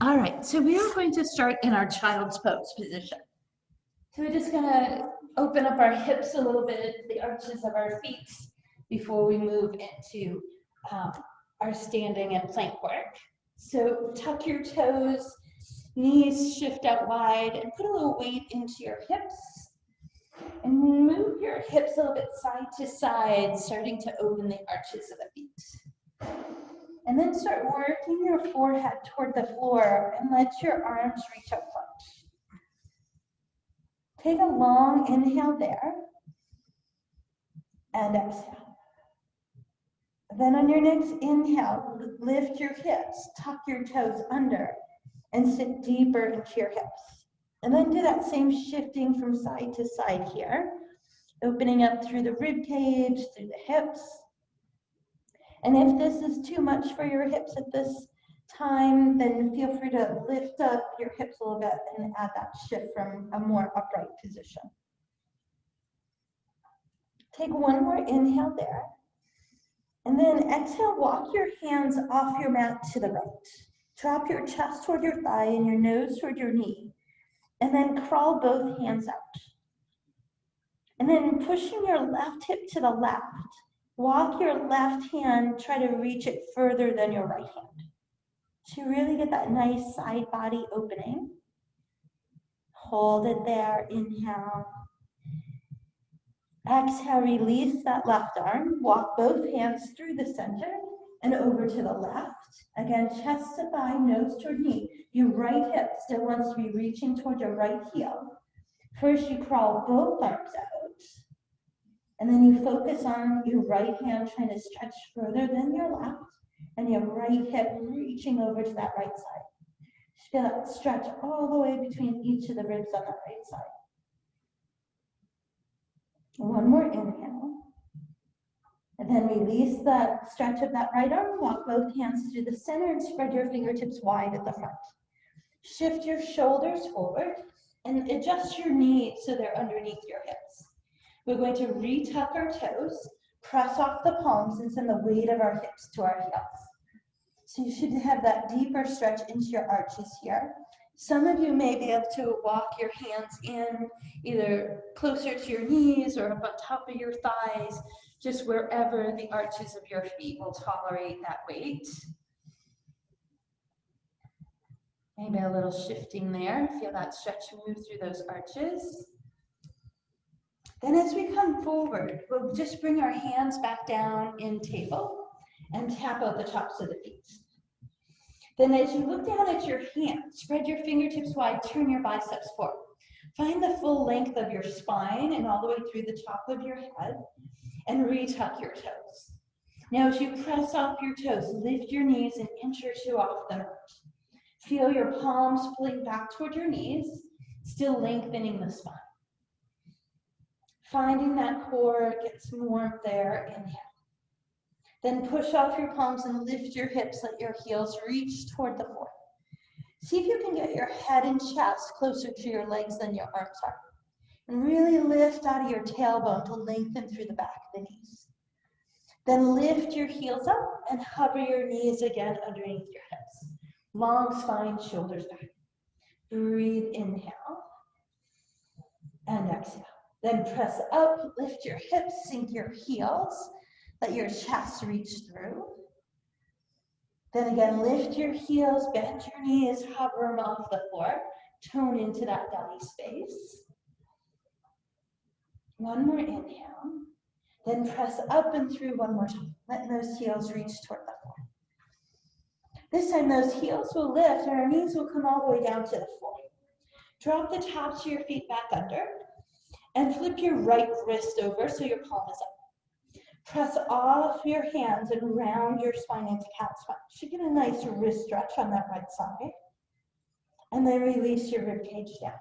All right, so we are going to start in our child's pose position. So we're just gonna open up our hips a little bit, the arches of our feet, before we move into our standing and plank work. So tuck your toes, knees shift out wide, and put a little weight into your hips. And move your hips a little bit side to side, starting to open the arches of the feet. And then start working your forehead toward the floor and let your arms reach up front. Take a long inhale there and exhale. Then on your next inhale, lift your hips, tuck your toes under, and sit deeper into your hips. And then do that same shifting from side to side here, opening up through the rib cage, through the hips. And if this is too much for your hips at this time, then feel free to lift up your hips a little bit and add that shift from a more upright position. Take one more inhale there. And then exhale, walk your hands off your mat to the right. Drop your chest toward your thigh and your nose toward your knee. And then crawl both hands out. And then pushing your left hip to the left, walk your left hand, try to reach it further than your right hand. To really get that nice side body opening. Hold it there, inhale. Exhale, release that left arm. Walk both hands through the center and over to the left. Again, chest to thigh, nose toward knee. Your right hip still wants to be reaching toward your right heel. First, you crawl both arms out. And then you focus on your right hand trying to stretch further than your left. And your right hip reaching over to that right side. Just feel that stretch all the way between each of the ribs on that right side. One more inhale. And then release that stretch of that right arm. Walk both hands through the center and spread your fingertips wide at the front. Shift your shoulders forward and adjust your knees so they're underneath your hips. We're going to re-tuck our toes, press off the palms, and send the weight of our hips to our heels. So you should have that deeper stretch into your arches here. Some of you may be able to walk your hands in either closer to your knees or up on top of your thighs, just wherever the arches of your feet will tolerate that weight. Maybe a little shifting there. Feel that stretch move through those arches. Then as we come forward, we'll just bring our hands back down in table and tap out the tops of the feet. Then as you look down at your hands, spread your fingertips wide, turn your biceps forward. Find the full length of your spine and all the way through the top of your head, and re-tuck your toes. Now as you press off your toes, lift your knees an inch or two off the mat. Feel your palms pulling back toward your knees, still lengthening the spine. Finding that core, get some warmth there, inhale. Then push off your palms and lift your hips, let your heels reach toward the floor. See if you can get your head and chest closer to your legs than your arms are. And really lift out of your tailbone to lengthen through the back of the knees. Then lift your heels up and hover your knees again underneath your hips. Long spine, shoulders back. Breathe, inhale, and exhale. Then press up, lift your hips, sink your heels. Let your chest reach through. Then again, lift your heels, bend your knees, hover them off the floor. Tone into that belly space. One more inhale. Then press up and through one more time. Let those heels reach toward the floor. This time those heels will lift and our knees will come all the way down to the floor. Drop the tops of your feet back under and flip your right wrist over so your palm is up. Press off your hands and round your spine into cat spine. You should get a nice wrist stretch on that right side. And then release your rib cage down.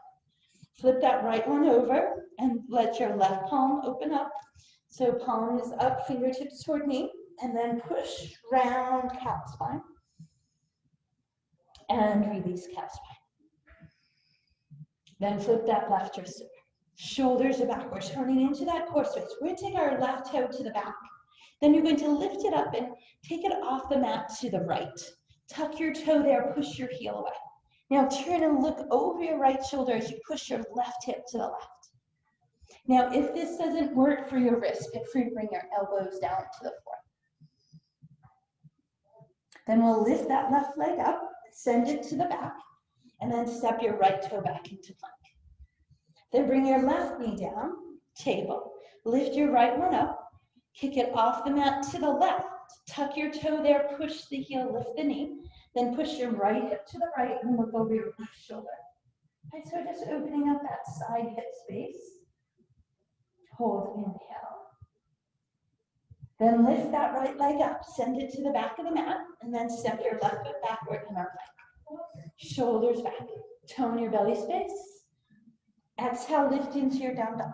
Flip that right one over and let your left palm open up. So palm is up, fingertips toward knee, and then push round cat spine. And release cat spine. Then flip that left wrist over. Shoulders are back. We're turning into that core space. We're going to take our left toe to the back. Then you're going to lift it up and take it off the mat to the right. Tuck your toe there, push your heel away. Now turn and look over your right shoulder as you push your left hip to the left. Now, if this doesn't work for your wrist, feel free to bring your elbows down to the floor. Then we'll lift that left leg up, send it to the back, and then step your right toe back into plank. Then bring your left knee down, table. Lift your right one up, kick it off the mat to the left. Tuck your toe there, push the heel, lift the knee. Then push your right hip to the right and look over your left shoulder. Okay, so just opening up that side hip space. Hold, inhale. Then lift that right leg up, send it to the back of the mat, and then step your left foot backward in our plank. Shoulders back, tone your belly space. Exhale, lift into your down dog.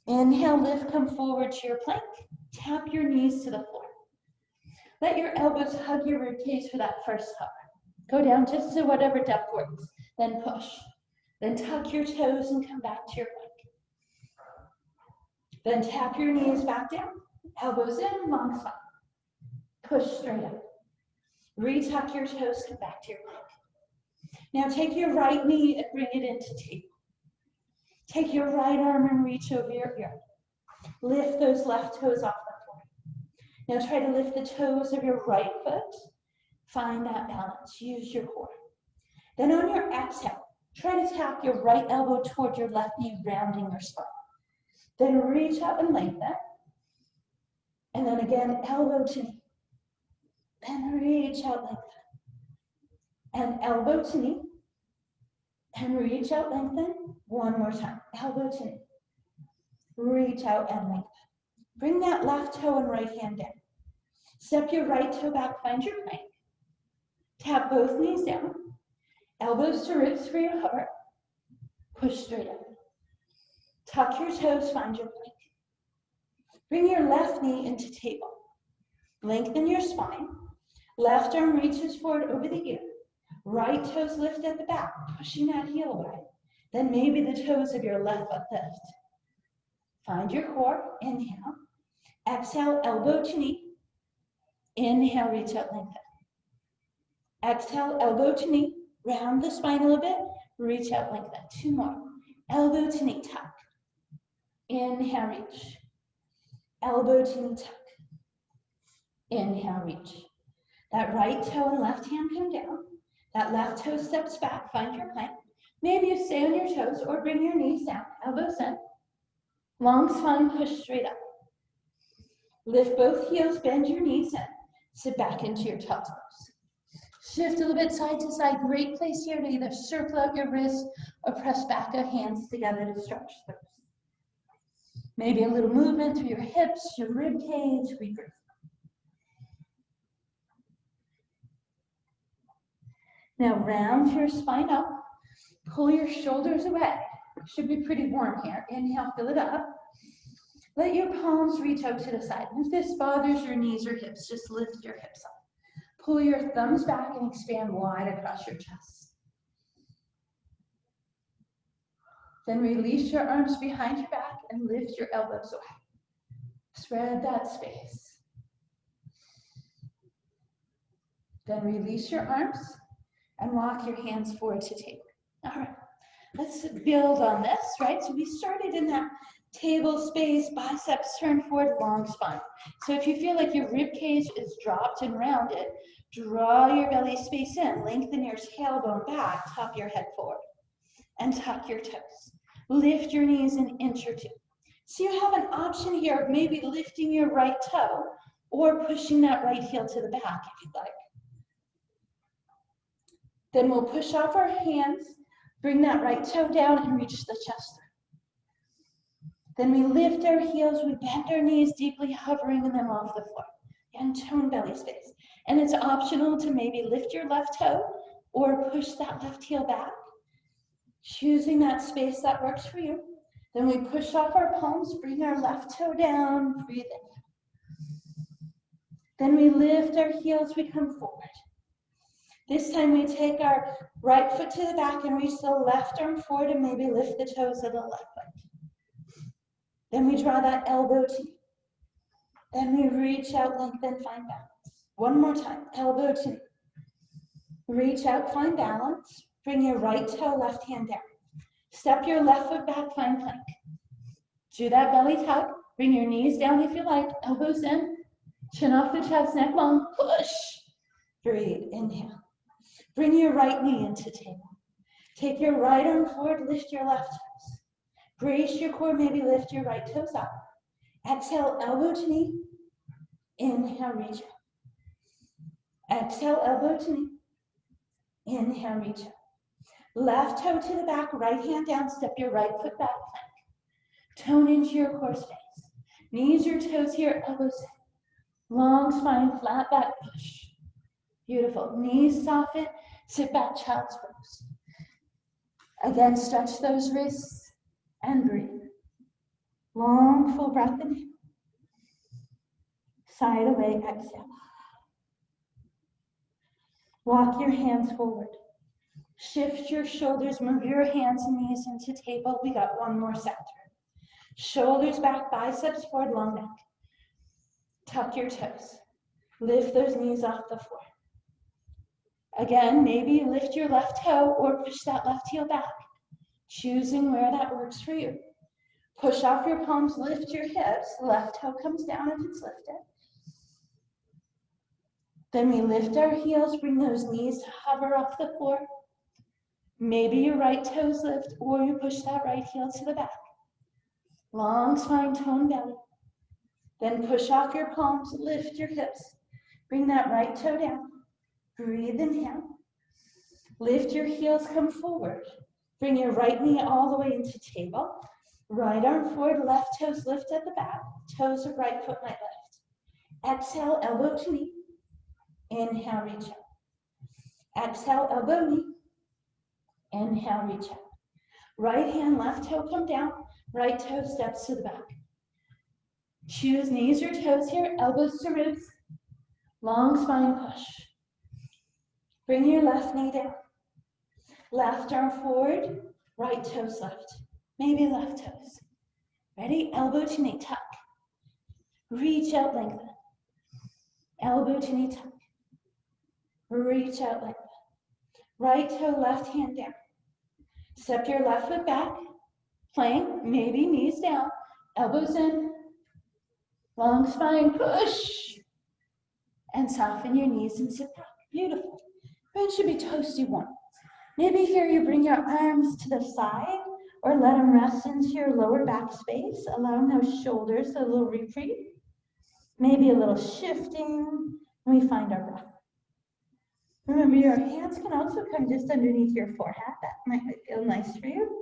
Inhale, lift, come forward to your plank. Tap your knees to the floor. Let your elbows hug your ribcage for that first hover. Go down just to whatever depth works, then push. Then tuck your toes and come back to your plank. Then tap your knees back down, elbows in, long spine. Push straight up. Retuck your toes, come back to your plank. Now take your right knee and bring it into table. Take your right arm and reach over your ear. Lift those left toes off the floor. Now try to lift the toes of your right foot. Find that balance, use your core. Then on your exhale, try to tap your right elbow toward your left knee, rounding your spine. Then reach up and lengthen. And then again, elbow to knee. Then reach out, lengthen. And elbow to knee. And reach out, lengthen. One more time, elbow to knee. Reach out and lengthen. Bring that left toe and right hand down. Step your right toe back, find your plank. Tap both knees down. Elbows to ribs for your heart. Push straight up. Tuck your toes, find your plank. Bring your left knee into table. Lengthen your spine. Left arm reaches forward over the ear. Right toes lift at the back, pushing that heel away. Then maybe the toes of your left foot lift. Find your core, inhale. Exhale, elbow to knee. Inhale, reach out, lengthen. Exhale, elbow to knee. Round the spine a little bit. Reach out, lengthen. Two more. Elbow to knee, tuck. Inhale, reach. Elbow to knee, tuck. Inhale, reach. That right toe and left hand come down. That left toe steps back, find your plank. Maybe you stay on your toes or bring your knees down, elbows in. Long spine, push straight up. Lift both heels, bend your knees in. Sit back into your tall toes. Shift a little bit side to side. Great place here to either circle out your wrists or press back of hands together to stretch those. Maybe a little movement through your hips, your rib cage, regroup. Now round your spine up. Pull your shoulders away. Should be pretty warm here. Inhale, fill it up. Let your palms reach out to the side. If this bothers your knees or hips, just lift your hips up. Pull your thumbs back and expand wide across your chest. Then release your arms behind your back and lift your elbows away. Spread that space. Then release your arms and walk your hands forward to table. All right, let's build on this, right? So we started in that table space, biceps turned forward, long spine. So if you feel like your rib cage is dropped and rounded, draw your belly space in, lengthen your tailbone back, tuck your head forward, and tuck your toes. Lift your knees an inch or two. So you have an option here of maybe lifting your right toe or pushing that right heel to the back if you'd like. Then we'll push off our hands, bring that right toe down and reach the chest. Then we lift our heels, we bend our knees deeply, hovering them off the floor. And tone belly space. And it's optional to maybe lift your left toe or push that left heel back. Choosing that space that works for you. Then we push off our palms, bring our left toe down, breathe in. Then we lift our heels, we come forward. This time we take our right foot to the back and reach the left arm forward and maybe lift the toes of the left foot. Then we draw that elbow to knee. Then we reach out, lengthen, find balance. One more time, elbow to knee. Reach out, find balance. Bring your right toe, left hand down. Step your left foot back, find plank. Do that belly tug. Bring your knees down if you like, elbows in. Chin off the chest, neck long, push. Breathe, inhale. Bring your right knee into table. Take your right arm forward, lift your left toes. Brace your core, maybe lift your right toes up. Exhale, elbow to knee. Inhale, reach up. Exhale, elbow to knee. Inhale, reach up. Left toe to the back, right hand down, step your right foot back, plank. Tone into your core space. Knees or toes here, elbows in. Long spine, flat back, push. Beautiful. Knees soften, sit back, child's pose. Again, stretch those wrists and breathe. Long, full breath in. Side away, exhale. Walk your hands forward. Shift your shoulders, move your hands and knees into table. We got one more set. Shoulders back, biceps forward, long neck. Tuck your toes. Lift those knees off the floor. Again, maybe lift your left toe or push that left heel back, choosing where that works for you. Push off your palms, lift your hips. Left toe comes down if it's lifted. Then we lift our heels, bring those knees to hover off the floor. Maybe your right toes lift or you push that right heel to the back. Long spine, tone belly. Then push off your palms, lift your hips. Bring that right toe down. Breathe, inhale. Lift your heels, come forward. Bring your right knee all the way into table. Right arm forward, left toes lift at the back. Toes of right foot might lift. Exhale, elbow to knee. Inhale, reach up. Exhale, elbow, knee. Inhale, reach up. Right hand, left toe come down. Right toe steps to the back. Choose knees or toes here, elbows to ribs. Long spine push. Bring your left knee down. Left arm forward, right toes left. Maybe left toes. Ready? Elbow to knee, tuck. Reach out, lengthen. Elbow to knee, tuck. Reach out, lengthen. Right toe, left hand down. Step your left foot back. Plank, maybe knees down. Elbows in. Long spine, push. And soften your knees and sit back. Beautiful. It should be toasty warm. Maybe here you bring your arms to the side or let them rest into your lower back space, allowing those shoulders a little reprieve. Maybe a little shifting when we find our breath. Remember, your hands can also come just underneath your forehead. That might feel nice for you.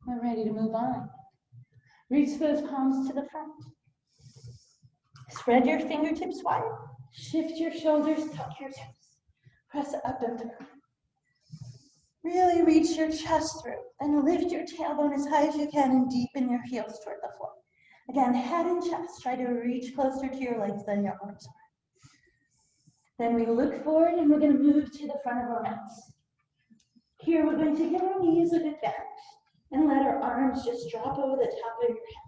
We're ready to move on. Reach those palms to the front. Spread your fingertips wide. Shift your shoulders, tuck your toes. Press up and through. Really reach your chest through. Then lift your tailbone as high as you can and deepen your heels toward the floor. Again, head and chest. Try to reach closer to your legs than your arms are. Then we look forward and we're going to move to the front of our mats. Here we're going to get our knees a bit bent and let our arms just drop over the top of your head.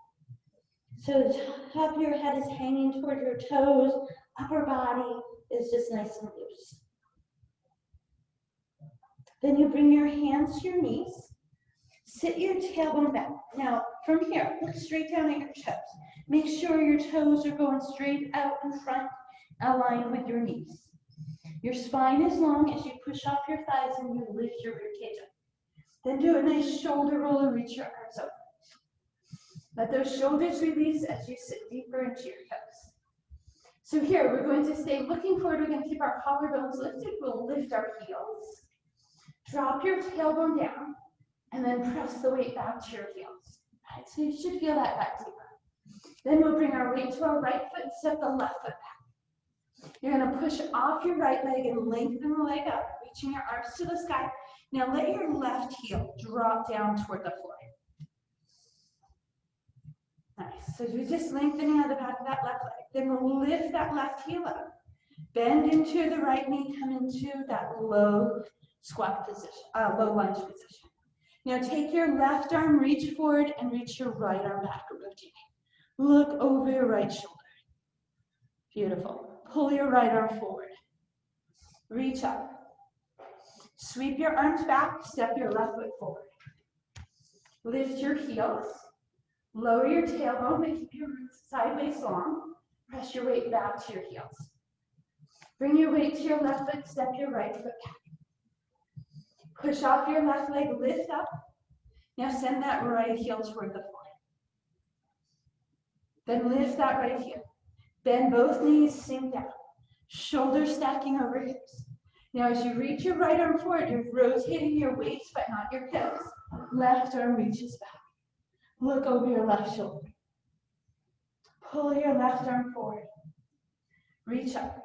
So the top of your head is hanging toward your toes, upper body is just nice and loose. Then you bring your hands to your knees, sit your tailbone back. Now from here, look straight down at your toes. Make sure your toes are going straight out in front, aligned with your knees. Your spine is long as you push off your thighs and you lift your ribcage up. Then do a nice shoulder roll and reach your arms up. Let those shoulders release as you sit deeper into your toes. So here, we're going to stay looking forward. We're going to keep our collarbones lifted. We'll lift our heels. Drop your tailbone down, and then press the weight back to your heels. All right, so you should feel that back deeper. Then we'll bring our weight to our right foot and step the left foot back. You're going to push off your right leg and lengthen the leg up, reaching your arms to the sky. Now let your left heel drop down toward the floor. Nice. So you're just lengthening out the back of that left leg. Then we'll lift that left heel up. Bend into the right knee, come into that low squat position, low lunge position. Now take your left arm, reach forward, and reach your right arm back, rotating. Look over your right shoulder. Beautiful. Pull your right arm forward. Reach up. Sweep your arms back, step your left foot forward. Lift your heels. Lower your tailbone, but keep your roots sideways long. Press your weight back to your heels. Bring your weight to your left foot, step your right foot back. Push off your left leg, lift up. Now send that right heel toward the floor. Then lift that right heel. Bend both knees, sink down. Shoulders stacking over hips. Now as you reach your right arm forward, you're rotating your weights, but not your hips. Left arm reaches back. Look over your left shoulder. Pull your left arm forward. Reach up.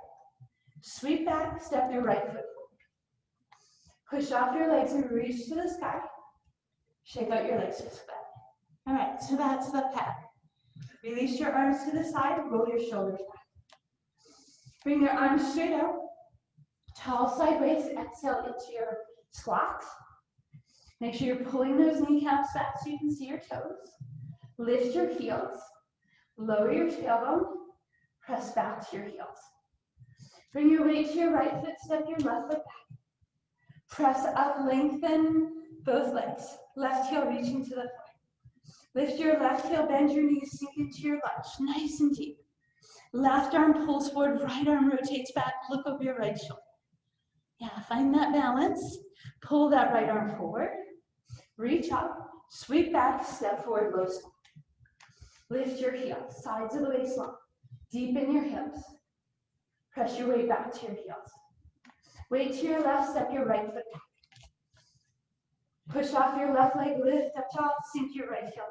Sweep back, step your right foot forward. Push off your legs and reach to the sky. Shake out your legs just back. All right, so that's the pattern. Release your arms to the side, roll your shoulders back. Bring your arms straight out. Tall sideways, exhale into your squats. Make sure you're pulling those kneecaps back so you can see your toes. Lift your heels. Lower your tailbone. Press back to your heels. Bring your weight to your right foot, step your left foot back. Press up, lengthen both legs. Left heel reaching to the floor. Lift your left heel, bend your knees, sink into your lunge, nice and deep. Left arm pulls forward, right arm rotates back, look over your right shoulder. Yeah, find that balance. Pull that right arm forward. Reach up, sweep back, step forward, low squat. Lift your heels, sides of the waist long. Deepen your hips. Press your weight back to your heels. Weight to your left, step your right foot back. Push off your left leg, lift up tall, sink your right heel back.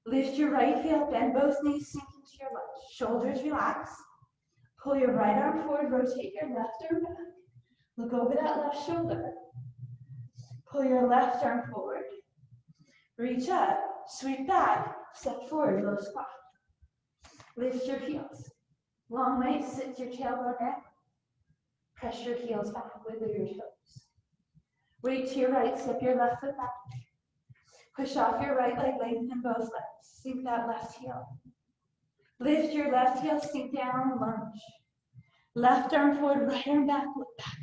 Lift your right heel, bend both knees, sink into your lunge. Shoulders relax. Pull your right arm forward, rotate your left arm back. Look over that left shoulder. Pull your left arm forward. Reach up, sweep back, step forward, low squat. Lift your heels. Long waist, sit your tailbone down. Press your heels back, wiggle your toes. Weight to your right, step your left foot back. Push off your right leg, lengthen both legs. Sink that left heel. Lift your left heel, sink down, lunge. Left arm forward, right arm back, look back.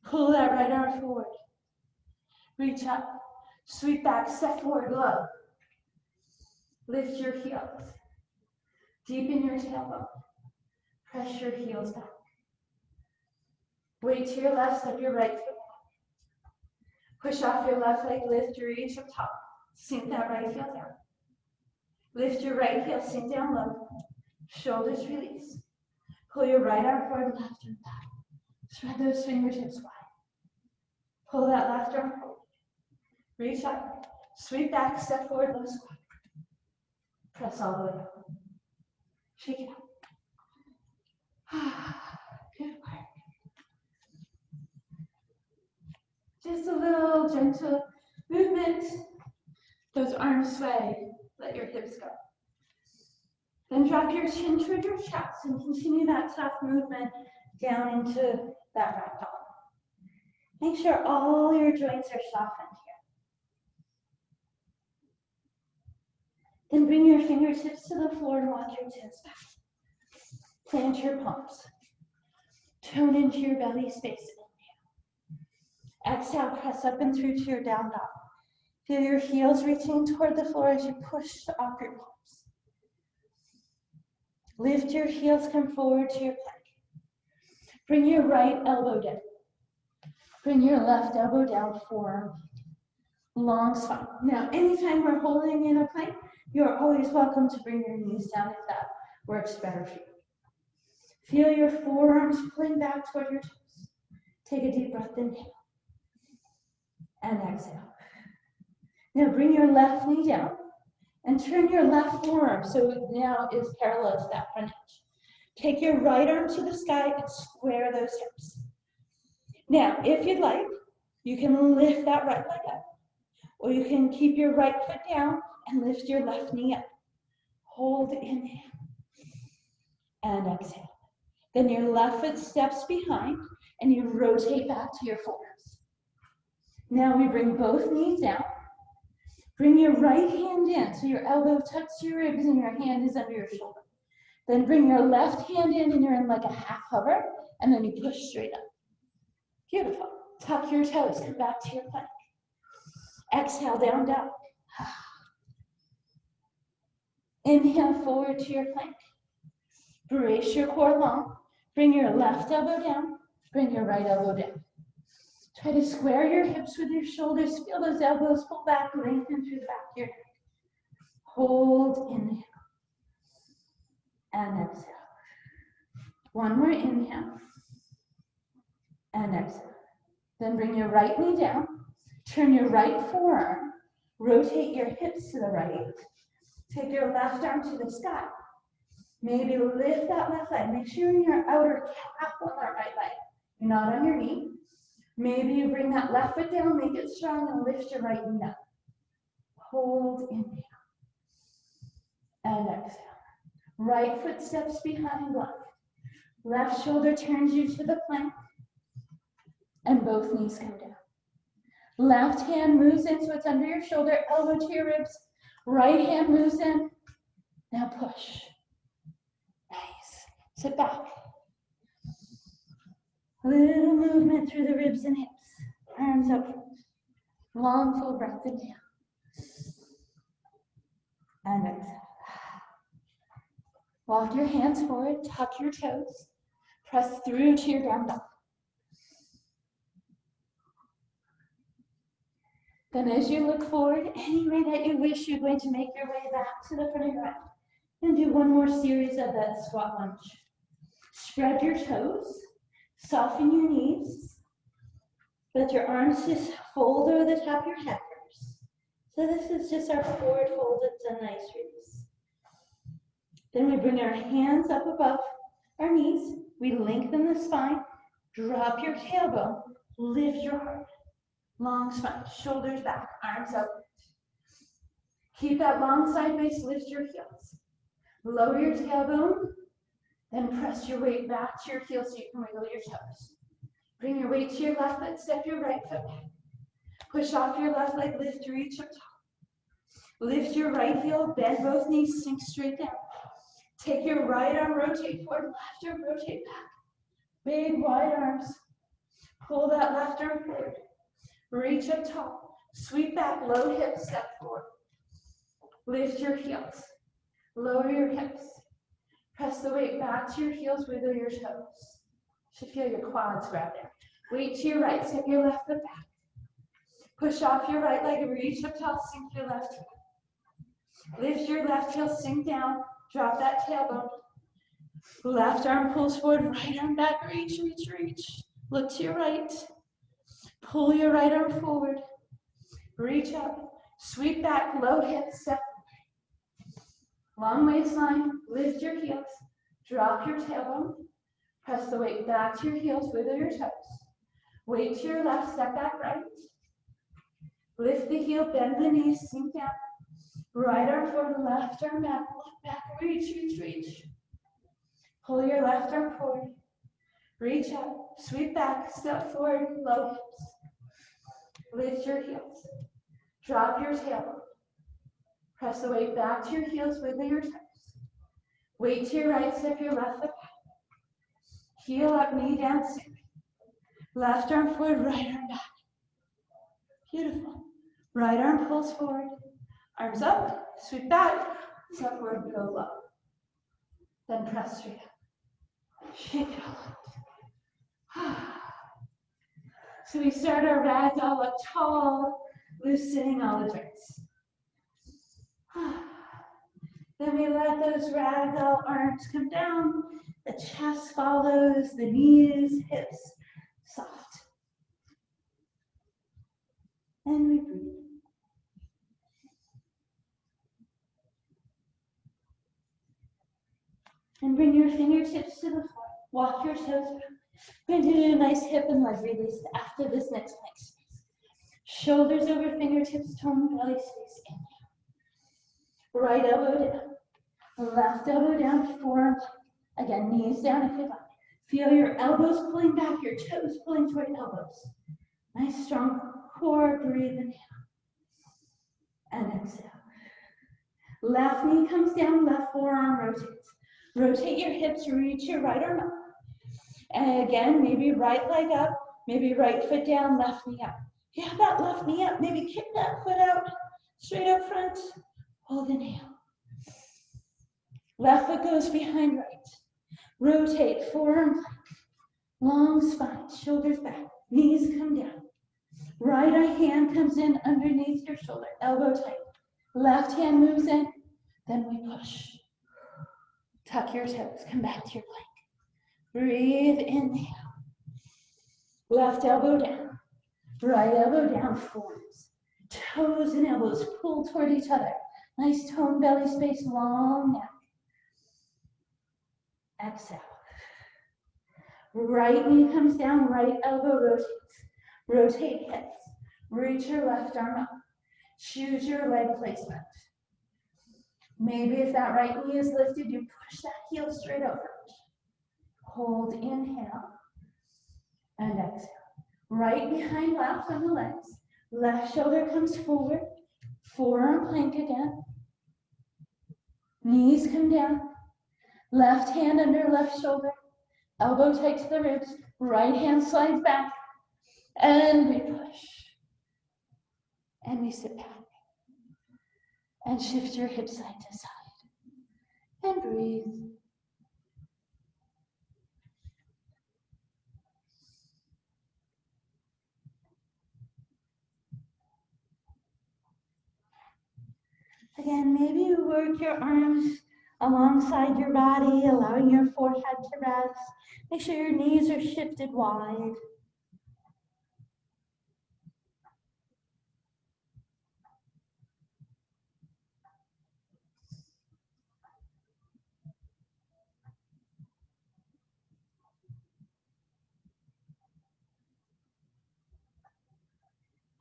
Pull that right arm forward. Reach up, sweep back, step forward, low. Lift your heels. Deepen your tailbone. Press your heels back. Weight to your left, step your right foot back. Push off your left leg, lift your reach up top. Sink that right heel down. Lift your right heel, sink down low. Shoulders release. Pull your right arm forward, left arm back. Spread those fingertips wide. Pull that left arm forward. Reach up. Sweep back, step forward, low squat. Press all the way up. Shake it out. Good work. Just a little gentle movement. Those arms sway. Let your hips go. Then drop your chin toward your chest and continue that soft movement down into that ragdoll. Make sure all your joints are softened here. Then bring your fingertips to the floor and walk your toes back. Plant your palms. Tone into your belly space. Inhale. Exhale, press up and through to your down dog. Feel your heels reaching toward the floor as you push off your palms. Lift your heels, come forward to your plank. Bring your right elbow down. Bring your left elbow down, forearm. Long spine. Now, anytime we're holding in a plank, you're always welcome to bring your knees down if that works better for you. Feel your forearms pulling back toward your toes. Take a deep breath, inhale. And exhale. Now bring your left knee down and turn your left forearm so it now is parallel to that front edge. Take your right arm to the sky and square those hips. Now, if you'd like, you can lift that right leg up, or you can keep your right foot down and lift your left knee up. Hold, inhale, and exhale. Then your left foot steps behind, and you rotate back to your forearms. Now we bring both knees down. Bring your right hand in, so your elbow tucks your ribs and your hand is under your shoulder. Then bring your left hand in, and you're in like a half hover, and then you push straight up. Beautiful. Tuck your toes, come back to your plank. Exhale, down dog. Inhale, forward to your plank. Brace your core long. Bring your left elbow down, bring your right elbow down. Try to square your hips with your shoulders. Feel those elbows pull back, lengthen through the back of your neck. Hold, inhale, and exhale. One more inhale, and exhale. Then bring your right knee down, turn your right forearm, rotate your hips to the right, take your left arm to the sky. Maybe lift that left leg. Make sure you're in your outer calf on that right leg. You're not on your knee. Maybe you bring that left foot down, make it strong, and lift your right knee up. Hold, inhale, and exhale. Right foot steps behind left. Left shoulder turns you to the plank, and both knees come down. Left hand moves in, so it's under your shoulder, elbow to your ribs. Right hand moves in. Now push. Nice. Sit back. Little movement through the ribs and hips. Arms up. Long, full breath. Inhale. And exhale. Walk your hands forward. Tuck your toes. Press through to your down dog. Then as you look forward, any way that you wish, you're going to make your way back to the front of your mat. And do one more series of that squat lunge. Spread your toes. Soften your knees. Let your arms just fold over the top of your head first. So this is just our forward fold. It's a nice release. Then we bring our hands up above our knees. We lengthen the spine. Drop your tailbone. Lift your heart. Long spine. Shoulders back. Arms up. Keep that long side base. Lift your heels. Lower your tailbone. Then press your weight back to your heels so you can wiggle your toes. Bring your weight to your left foot, step your right foot back. Push off your left leg, lift, reach up top. Lift your right heel, bend both knees, sink straight down. Take your right arm, rotate forward, left arm, rotate back. Big wide arms. Pull that left arm forward. Reach up top. Sweep back, low hips, step forward. Lift your heels. Lower your hips. Press the weight back to your heels, wiggle your toes. Should feel your quads grab there. Weight to your right, step your left foot back. Push off your right leg, reach up tall, sink your left heel. Lift your left heel, sink down, drop that tailbone. Left arm pulls forward, right arm back, reach, reach, reach. Look to your right. Pull your right arm forward. Reach up, sweep back, low hips, step. Long waistline, lift your heels, drop your tailbone, press the weight back to your heels, wiggle your toes. Weight to your left, step back right. Lift the heel, bend the knees, sink down. Right arm forward, left arm back, look back, reach, reach, reach. Pull your left arm forward, reach up, sweep back, step forward, low hips. Lift your heels, drop your tailbone. Press the weight back to your heels, wiggle your toes. Weight to your right, step your left foot back. Heel up, knee down, sink. Left arm forward, right arm back. Beautiful. Right arm pulls forward. Arms up, sweep back, step forward, go low. Then press straight up. Shake it all out. So we start our ragdoll up tall, loosening all the joints. Then we let those ragdoll arms come down, the chest follows, the knees, hips, soft. And we breathe. And bring your fingertips to the floor. Walk your toes back. We're going to do a nice hip and leg release after this next plank space. Shoulders over fingertips, tone belly space, inhale. Right elbow down. Left elbow down, forearm plank. Again, knees down if you like. Feel your elbows pulling back, your toes pulling toward elbows. Nice strong core, breathe inhale. And exhale. Left knee comes down, left forearm rotates. Rotate your hips, reach your right arm up. And again, maybe right leg up, maybe right foot down, left knee up. If you have that left knee up, maybe kick that foot out, straight out front. Hold inhale. Left foot goes behind right. Rotate, forearm plank. Long spine, shoulders back, knees come down. Right hand comes in underneath your shoulder, elbow tight. Left hand moves in, then we push. Tuck your toes, come back to your plank. Breathe, inhale. Left elbow down, right elbow down, forwards. Toes and elbows pull toward each other. Nice toned belly space, long neck. Exhale. Right knee comes down, right elbow rotates. Rotate hips. Reach your left arm up. Choose your leg placement. Maybe if that right knee is lifted, you push that heel straight out front. Hold, inhale, and exhale. Right behind left on the legs. Left shoulder comes forward. Forearm plank again. Knees come down. Left hand under left shoulder. Elbow tight to the ribs. Right hand slides back. And we push. And we sit back. And shift your hips side to side. And breathe. Again, maybe you work your arms alongside your body, allowing your forehead to rest. Make sure your knees are shifted wide.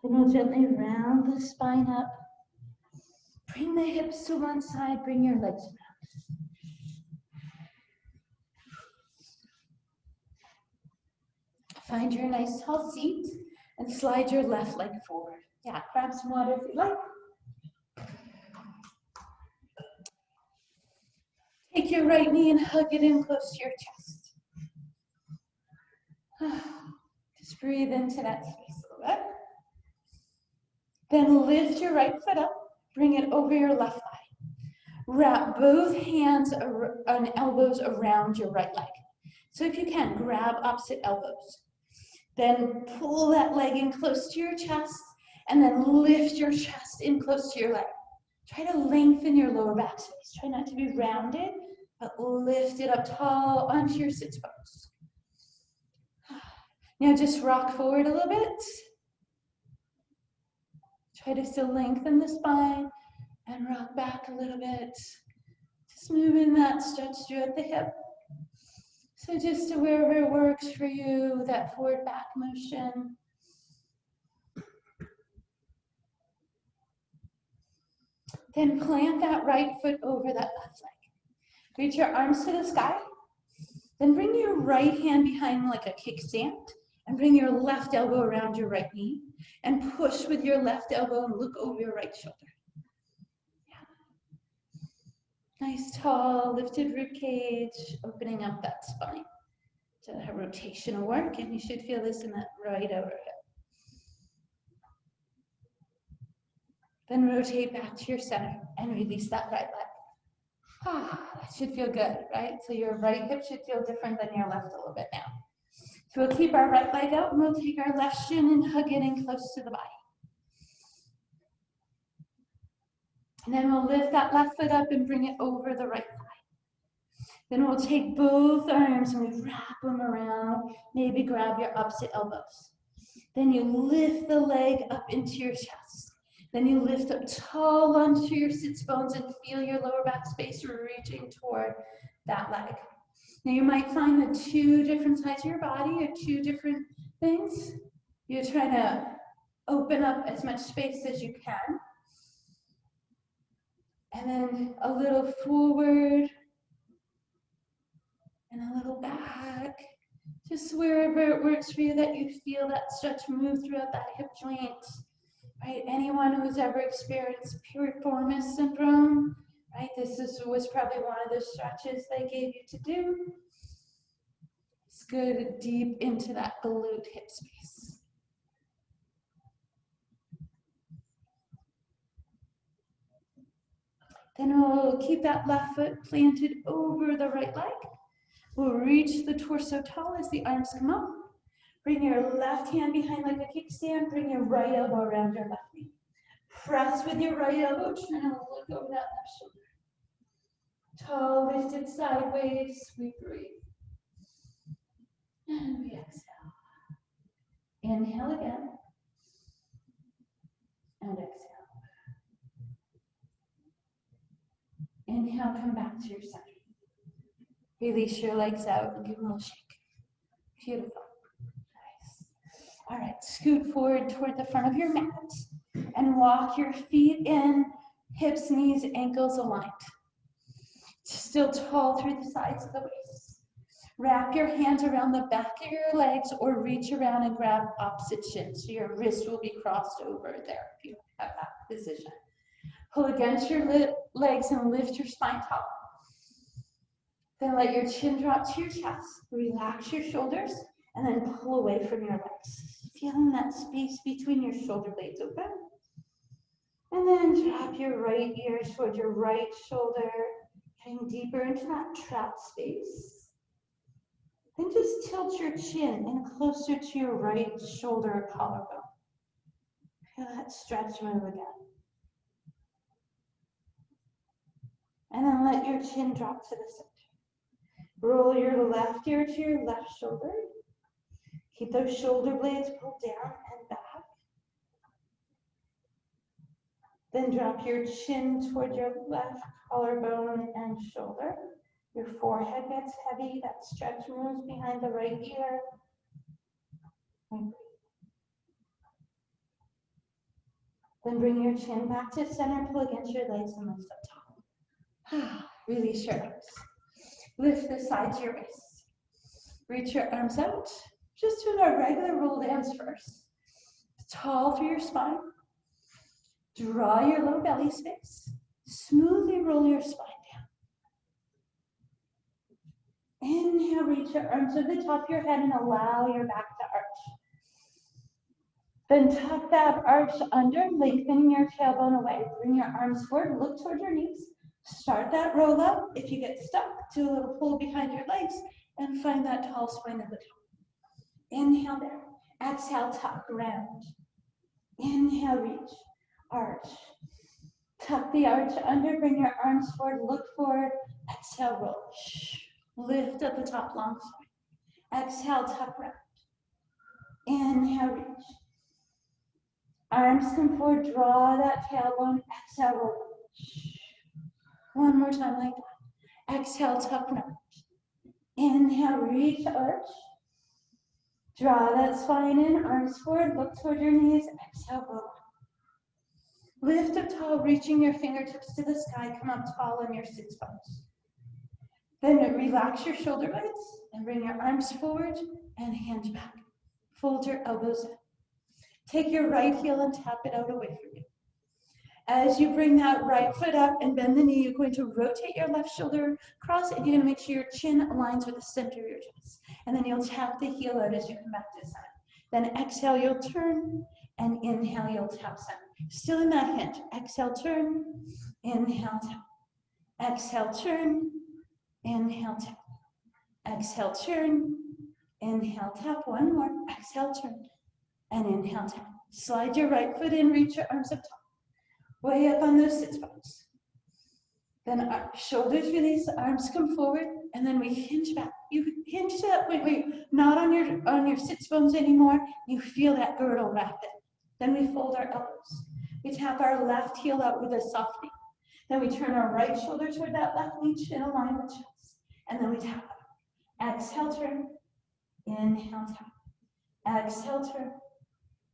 Then we'll gently round the spine up. Bring the hips to one side, bring your legs around. Find your nice tall seat and slide your left leg forward. Yeah, grab some water if you'd like. Take your right knee and hug it in close to your chest. Just breathe into that space a little bit. Then lift your right foot up, bring it over your left thigh. Wrap both hands and elbows around your right leg. So if you can, grab opposite elbows. Then pull that leg in close to your chest, and then lift your chest in close to your leg. Try to lengthen your lower back space. Try not to be rounded, but lift it up tall onto your sits bones. Now just rock forward a little bit. Try to still lengthen the spine and rock back a little bit. Just moving that stretch through at the hip. So just to wherever it works for you, that forward back motion. Then plant that right foot over that left leg. Reach your arms to the sky. Then bring your right hand behind like a kickstand and bring your left elbow around your right knee and push with your left elbow and look over your right shoulder. Nice, tall, lifted rib cage, opening up that spine. So that rotational work, and you should feel this in that right outer hip. Then rotate back to your center and release that right leg. That should feel good, right? So your right hip should feel different than your left a little bit now. So we'll keep our right leg out and we'll take our left shin and hug it in close to the body. And then we'll lift that left foot up and bring it over the right thigh. Then we'll take both arms and we wrap them around. Maybe grab your opposite elbows. Then you lift the leg up into your chest. Then you lift up tall onto your sits bones and feel your lower back space reaching toward that leg. Now you might find that two different sides of your body are two different things. You're trying to open up as much space as you can. And then a little forward and a little back. Just wherever it works for you that you feel that stretch move throughout that hip joint. Right? Anyone who's ever experienced piriformis syndrome, right? Was probably one of the stretches they gave you to do. It's good deep into that glute hip space. Then we'll keep that left foot planted over the right leg. We'll reach the torso tall as the arms come up. Bring your left hand behind like a kickstand. Bring your right elbow around your left knee. Press with your right elbow, trying to look over that left shoulder. Toe lifted sideways, we breathe. And we exhale. Inhale again. And exhale. Inhale, come back to your center. Release your legs out and give them a little shake. Beautiful. Nice. All right, scoot forward toward the front of your mat and walk your feet in, hips, knees, ankles aligned. Still tall through the sides of the waist. Wrap your hands around the back of your legs or reach around and grab opposite shins. So your wrist will be crossed over there if you have that position. Pull against your legs and lift your spine tall. Then let your chin drop to your chest. Relax your shoulders and then pull away from your legs. Feeling that space between your shoulder blades open. And then drop your right ear toward your right shoulder, getting deeper into that trap space. Then just tilt your chin in closer to your right shoulder or collarbone. Feel that stretch move again. And then let your chin drop to the center. Roll your left ear to your left shoulder. Keep those shoulder blades pulled down and back. Then drop your chin toward your left collarbone and shoulder. Your forehead gets heavy. That stretch moves behind the right ear. Then bring your chin back to center. Pull against your legs and lift up tall. Release your arms. Lift the sides of your waist. Reach your arms out. Just do a regular roll dance first. Tall through your spine. Draw your low belly space. Smoothly roll your spine down. Inhale, reach your arms to the top of your head and allow your back to arch. Then tuck that arch under, lengthening your tailbone away. Bring your arms forward, look toward your knees. Start that roll up. If you get stuck, do a little pull behind your legs and find that tall spine at the top. Inhale there. Exhale, tuck, round. Inhale, reach, arch. Tuck the arch under, bring your arms forward, look forward. Exhale, roll. Lift at the top, long spine. Exhale, tuck, round. Inhale, reach. Arms come forward, draw that tailbone. Exhale, roll. One more time like that. Exhale, tuck, round. Inhale, reach, arch. Draw that spine in, arms forward, look toward your knees. Exhale, roll. Lift up tall, reaching your fingertips to the sky. Come up tall on your sits bones. Then relax your shoulder blades and bring your arms forward and hands back. Fold your elbows in. Take your right heel and tap it out away from you. As you bring that right foot up and bend the knee, you're going to rotate your left shoulder across and you're going to make sure your chin aligns with the center of your chest. And then you'll tap the heel out as you come back to center. Then exhale, you'll turn, and inhale, you'll tap center. Still in that hinge. Exhale, turn, inhale, tap. Exhale, turn, inhale, tap. Exhale, turn, inhale, tap. One more. Exhale, turn, and inhale, tap. Slide your right foot in, reach your arms up top. Way up on those sits bones. Then shoulders release, arms come forward, and then we hinge back. You hinge that, wait, not on your sits bones anymore. You feel that girdle wrap it. Then we fold our elbows. We tap our left heel out with a soft knee. Then we turn our right shoulder toward that left knee, chin aligned with chest. And then we tap out. Exhale, turn. Inhale, tap. Exhale, turn.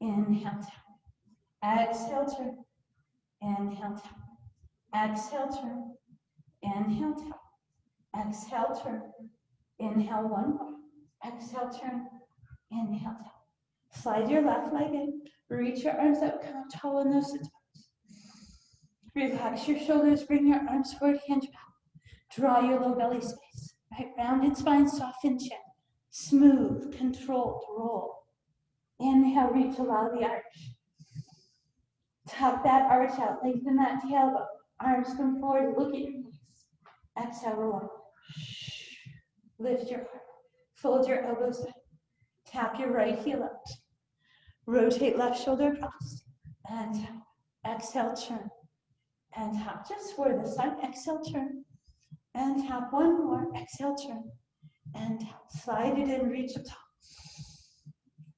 Inhale, tap. Exhale, turn. Inhale, tap. Exhale, turn. Inhale, tap. Exhale, turn. Inhale, one more. Exhale, turn. Inhale, tap. Slide your left leg in. Reach your arms up, come up tall in those sit-ups. Relax your shoulders, bring your arms forward, hinge back. Draw your low belly space. Right, rounded spine, soften chin. Smooth, controlled, roll. Inhale, reach, allow the arch. Tuck that arch out, lengthen that tailbone. Arms come forward, look at your knees. Exhale, roll up. Lift your heart. Fold your elbows in. Tap your right heel out. Rotate left shoulder across. And tap. Exhale, turn. And tap just for the side. Exhale, turn. And tap one more. Exhale, turn. And tap. Slide it in, reach up top.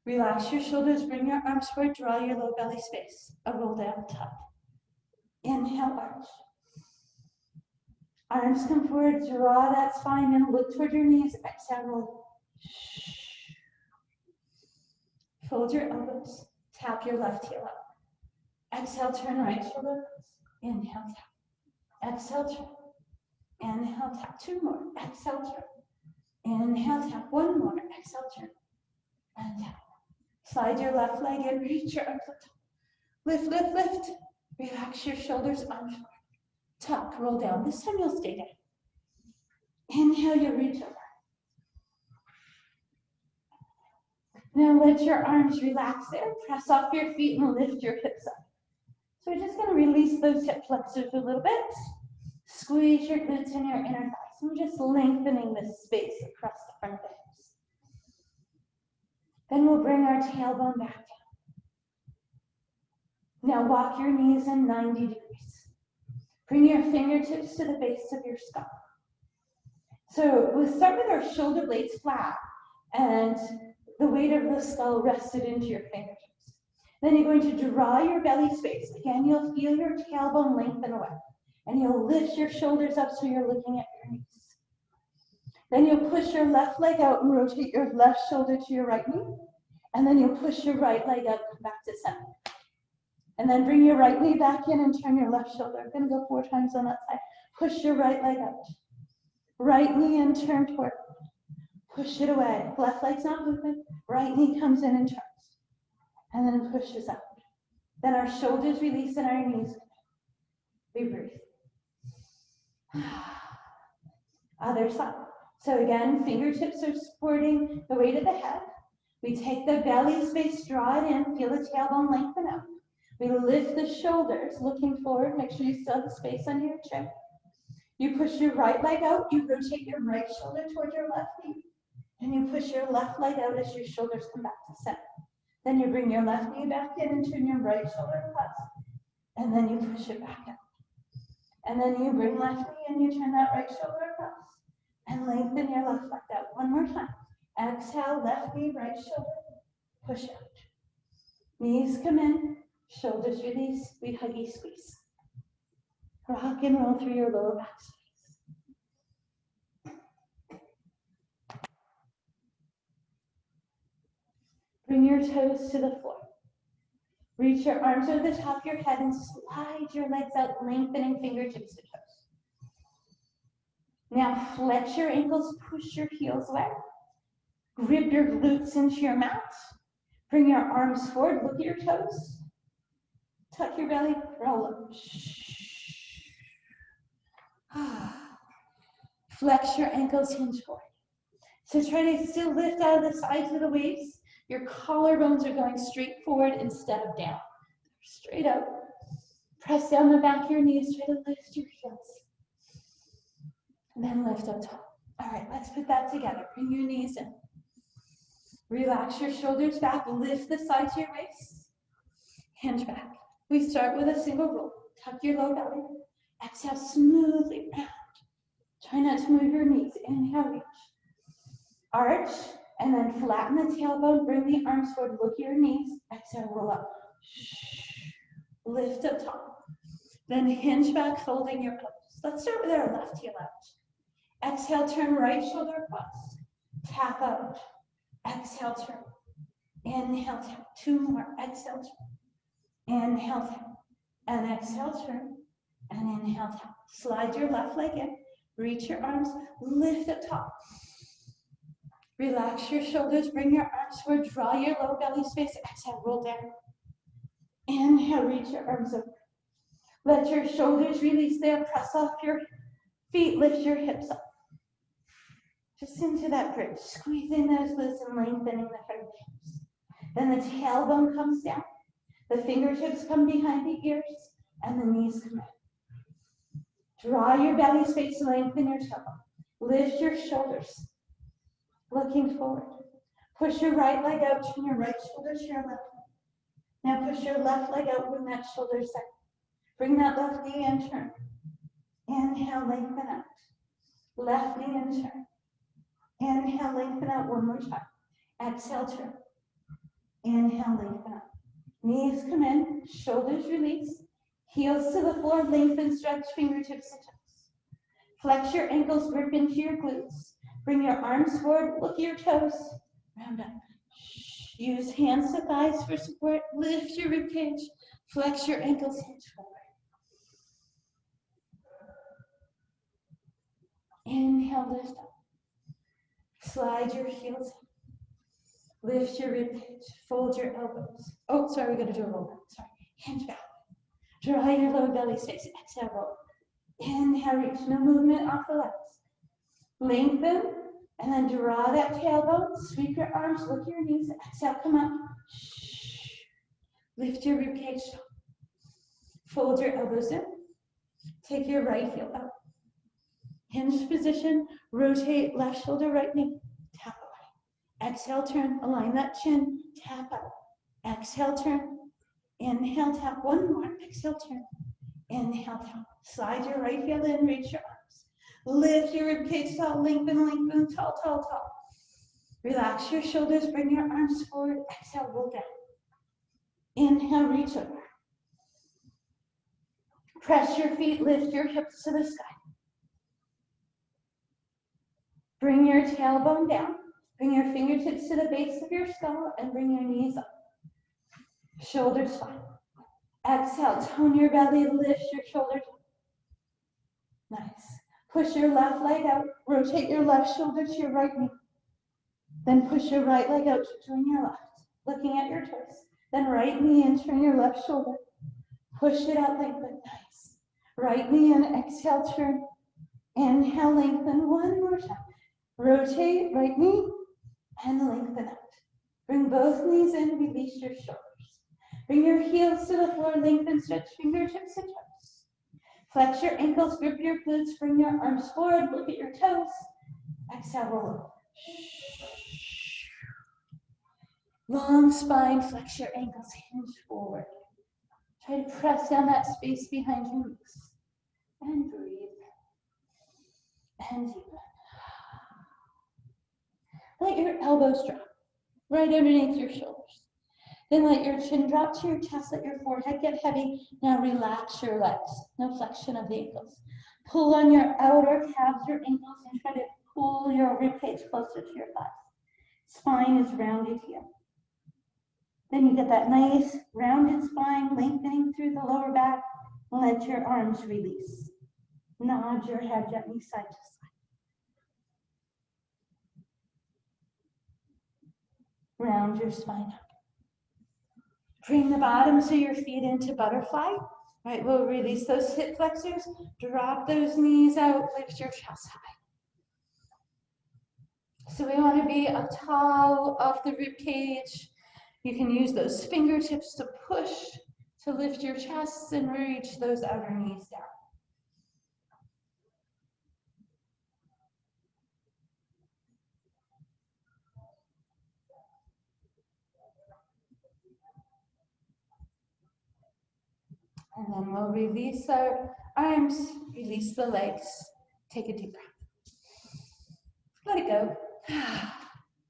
Relax your shoulders, bring your arms forward, draw your low belly space. A roll down top. Inhale, arch. Arms come forward, draw that spine and look toward your knees. Exhale, roll. Fold your elbows. Tap your left heel up. Exhale, turn right shoulder. Inhale, tap. Exhale, turn. Inhale, tap. Two more. Exhale, turn. Inhale, tap. One more. Exhale, turn. And tap. Slide your left leg in. Reach your arms up top. Lift, lift, lift. Relax your shoulders, arms forward. Tuck, roll down. This time you'll stay down. Inhale, you reach over. Now let your arms relax there. Press off your feet and lift your hips up. So we're just going to release those hip flexors a little bit. Squeeze your glutes and your inner thighs. I'm just lengthening this space across the front of the hips. Then we'll bring our tailbone back down. Now walk your knees in 90 degrees. Bring your fingertips to the base of your skull. So we'll start with our shoulder blades flat and the weight of the skull rested into your fingertips. Then you're going to draw your belly space. Again, you'll feel your tailbone lengthen away. And you'll lift your shoulders up so you're looking at your knees. Then you'll push your left leg out and rotate your left shoulder to your right knee. And then you'll push your right leg up and back to center. And then bring your right knee back in and turn your left shoulder. I'm going to go 4 times on that side. Push your right leg out. Right knee in, turn toward. Push it away. Left leg's not moving. Right knee comes in and turns. And then pushes out. Then our shoulders release and our knees. We breathe. Other side. So again, fingertips are supporting the weight of the head. We take the belly space, draw it in, feel the tailbone lengthen out. We lift the shoulders, looking forward. Make sure you still have space under your chin. You push your right leg out. You rotate your right shoulder toward your left knee. And you push your left leg out as your shoulders come back to center. Then you bring your left knee back in and turn your right shoulder across. And then you push it back out. And then you bring left knee and you turn that right shoulder across. And lengthen your left leg out. One more time. Exhale, left knee, right shoulder. Push out. Knees come in. Shoulders release. We huggy squeeze. Rock and roll through your lower back space. Bring your toes to the floor. Reach your arms over the top of your head and slide your legs out, lengthening fingertips to toes. Now flex your ankles, push your heels away. Grip your glutes into your mat. Bring your arms forward, look at your toes. Tuck your belly, roll up. Flex your ankles, hinge forward. So try to still lift out of the sides of the waist. Your collarbones are going straight forward instead of down. Straight up. Press down the back of your knees. Try to lift your heels. And then lift up top. All right, let's put that together. Bring your knees in. Relax your shoulders back. Lift the sides of your waist. Hinge back. We start with a single roll. Tuck your low belly. Exhale smoothly round. Try not to move your knees. Inhale, reach. Arch, and then flatten the tailbone. Bring the arms forward. Look at your knees. Exhale, roll up. Lift up top. Then hinge back, folding your elbows. Let's start with our left heel out. Exhale, turn right shoulder across. Tap out. Exhale, turn. Inhale, tap. 2 more. Exhale, turn. Inhale, tap. And exhale, turn. And inhale, tap. Slide your left leg in. Reach your arms, lift up top. Relax your shoulders, bring your arms forward, draw your low belly space. Exhale, roll down. Inhale, reach your arms over. Let your shoulders release there, press off your feet, lift your hips up. Just into that bridge, squeezing those glutes and lengthening the fingertips. Then the tailbone comes down, the fingertips come behind the ears, and the knees come in. Draw your belly space, lengthen your tailbone. Lift your shoulders, looking forward. Push your right leg out, turn your right shoulder to your left. Now push your left leg out, bring that shoulder set. Bring that left knee in, turn. Inhale, lengthen out. Left knee in, turn. Inhale, lengthen out one more time. Exhale, turn. Inhale, lengthen out. Knees come in, shoulders release. Heels to the floor, lengthen, stretch, fingertips to toes. Flex your ankles, grip into your glutes. Bring your arms forward, look at your toes. Round up. Use hands to thighs for support. Lift your ribcage. Flex your ankles, hinge forward. Inhale, lift up. Slide your heels in. Lift your ribcage. Fold your elbows. Oh, sorry, we got to do a roll down. Sorry. Hinge back. Draw your low belly space. Exhale, roll. Inhale, reach. No movement off the legs. Lengthen, and then draw that tailbone. Sweep your arms. Look your knees. Exhale, come up. Lift your ribcage. Fold your elbows in. Take your right heel up. Hinge position. Rotate left shoulder, right knee. Tap away. Exhale, turn. Align that chin. Tap out. Exhale, turn. Inhale, tap. One more. Exhale, turn. Inhale, tap. Slide your right heel in. Reach your arms. Lift your ribcage tall. Lengthen, lengthen. Tall, tall, tall. Relax your shoulders. Bring your arms forward. Exhale, roll down. Inhale, reach over. Press your feet. Lift your hips to the sky. Bring your tailbone down. Bring your fingertips to the base of your skull and bring your knees up. Shoulders flat. Exhale, tone your belly, lift your shoulders. Nice. Push your left leg out. Rotate your left shoulder to your right knee. Then push your right leg out to join your left, looking at your toes. Then right knee in, turn your left shoulder. Push it out, lengthen. Nice. Right knee in, exhale, turn. Inhale, lengthen one more time. Rotate, right knee, and lengthen out. Bring both knees in, release your shoulders. Bring your heels to the floor, lengthen, stretch fingertips to toes. Flex your ankles, grip your glutes, bring your arms forward, look at your toes. Exhale, roll up. Long spine, flex your ankles, hinge forward. Try to press down that space behind your knees. And breathe. And deepen. Let your elbows drop right underneath your shoulders. Then let your chin drop to your chest, let your forehead get heavy. Now relax your legs, no flexion of the ankles. Pull on your outer calves, your ankles, and try to pull your ribcage closer to your thighs. Spine is rounded here. Then you get that nice rounded spine lengthening through the lower back. Let your arms release. Nod your head gently side to side. Round your spine up. Bring the bottoms of your feet into butterfly. Right, we'll release those hip flexors. Drop those knees out. Lift your chest high. So we want to be up tall off the rib cage. You can use those fingertips to push to lift your chest and reach those outer knees down. And then we'll release our arms, release the legs. Take a deep breath. Let it go.